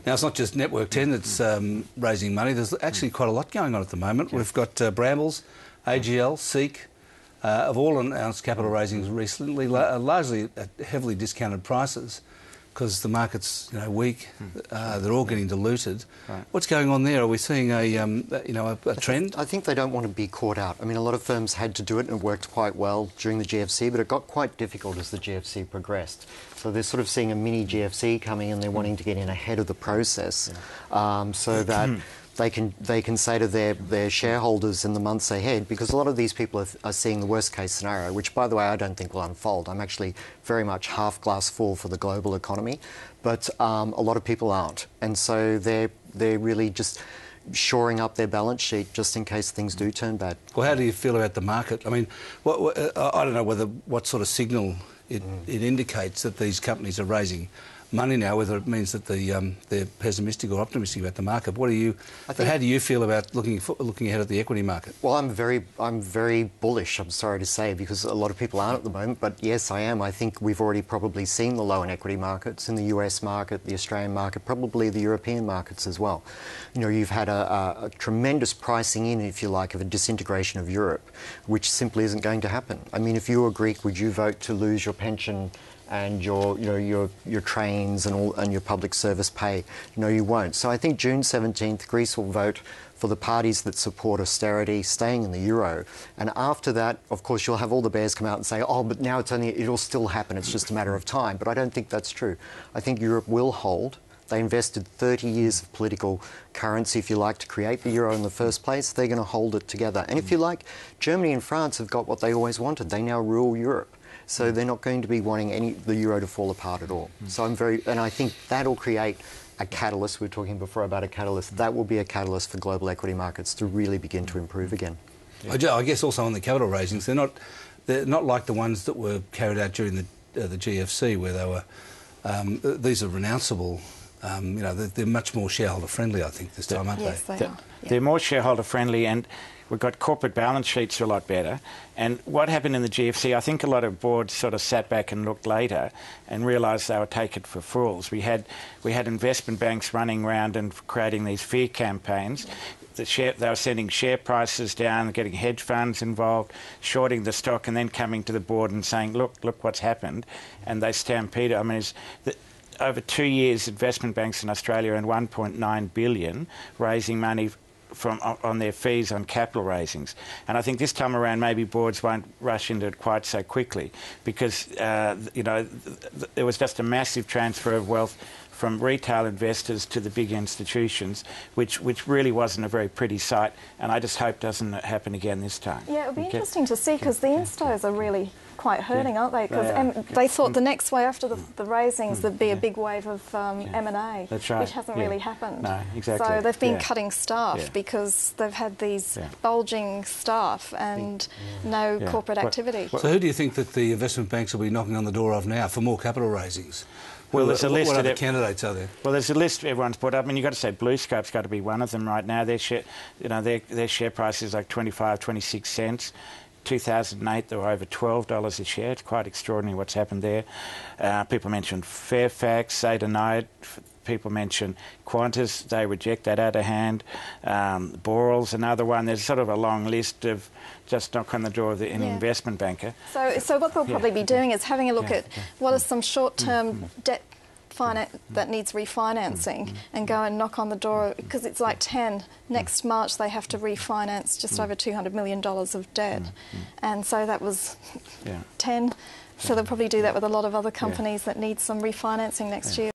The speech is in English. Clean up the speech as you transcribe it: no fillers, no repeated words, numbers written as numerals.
Now, it's not just Network 10 that's raising money. There's actually quite a lot going on at the moment. We've got Brambles, AGL, Seek, have all announced capital raisings recently, largely at heavily discounted prices because the market's weak. They're all getting diluted. Right. What's going on there? Are we seeing a trend? I think they don't want to be caught out. I mean, a lot of firms had to do it and it worked quite well during the GFC, but it got quite difficult as the GFC progressed. So they're sort of seeing a mini GFC coming and they're wanting to get in ahead of the process so that they can say to their shareholders in the months ahead, because a lot of these people are seeing the worst case scenario, which, by the way, I don't think will unfold. I'm actually very much half glass full for the global economy, but a lot of people aren't. And so they're really just shoring up their balance sheet just in case things do turn bad. Well, how do you feel about the market? I mean, I don't know what sort of signal it indicates that these companies are raising money now, whether it means that they're pessimistic or optimistic about the market. How do you feel about looking ahead at the equity market? Well, I'm very bullish, I'm sorry to say, because a lot of people aren't at the moment, but yes, I am. I think we've already probably seen the low in equity markets in the US market, the Australian market, probably the European markets as well. You've had a tremendous pricing in, if you like, of a disintegration of Europe, which simply isn't going to happen. I mean, if you were Greek, would you vote to lose your pension and your trains and your public service pay? No, you won't. So I think June 17th, Greece will vote for the parties that support austerity, staying in the euro. And after that, of course, you'll have all the bears come out and say, oh, but now it'll still happen. It's just a matter of time. But I don't think that's true. I think Europe will hold. They invested 30 years of political currency, if you like, to create the euro in the first place. They're going to hold it together. And if you like, Germany and France have got what they always wanted. They now rule Europe. So they're not going to be wanting the euro to fall apart at all. So and I think that'll create a catalyst. We were talking before about a catalyst. That will be a catalyst for global equity markets to really begin to improve again. Yeah. I guess also on the capital raisings, they're not like the ones that were carried out during the GFC, where they were. These are renounceable. They're much more shareholder friendly, I think, this time, aren't they? Yes, they are. Yeah. They're more shareholder friendly, and we've got corporate balance sheets are a lot better. And what happened in the GFC, I think a lot of boards sort of sat back and looked later and realised they were taken for fools. We had investment banks running around and creating these fear campaigns. They were sending share prices down, getting hedge funds involved, shorting the stock, and then coming to the board and saying, look what's happened. And they stampeded. I mean, over 2 years, investment banks in Australia earned $1.9 billion raising money on their fees on capital raisings. And I think this time around maybe boards won't rush into it quite so quickly because, there was just a massive transfer of wealth from retail investors to the big institutions, which really wasn't a very pretty sight, and I just hope doesn't happen again this time. Yeah, it'll be interesting to see, because the instos are really quite hurting, aren't they? Because they thought the next way after the raisings there'd be a big wave of M&A, that's right. which hasn't really happened. No, exactly. So they've been cutting staff because they've had these bulging staff and no corporate activity. So who do you think that the investment banks will be knocking on the door of now for more capital raisings? Well, there's a list. What other candidates are there? Well, there's a list everyone's put up. I mean, you've got to say BlueScope's got to be one of them right now. Their share price is like 25, 26 cents. 2008, they were over $12 a share. It's quite extraordinary what's happened there. People mentioned Fairfax, they deny it. People mention Qantas, they reject that out of hand. Boral's another one. There's sort of a long list of just knock on the door of any investment banker. So what they'll probably be doing is having a look at what are some short-term debt that needs refinancing and go and knock on the door, because it's like 10. Next March they have to refinance just over $200 million of debt. And so that was 10. So they'll probably do that with a lot of other companies that need some refinancing next year.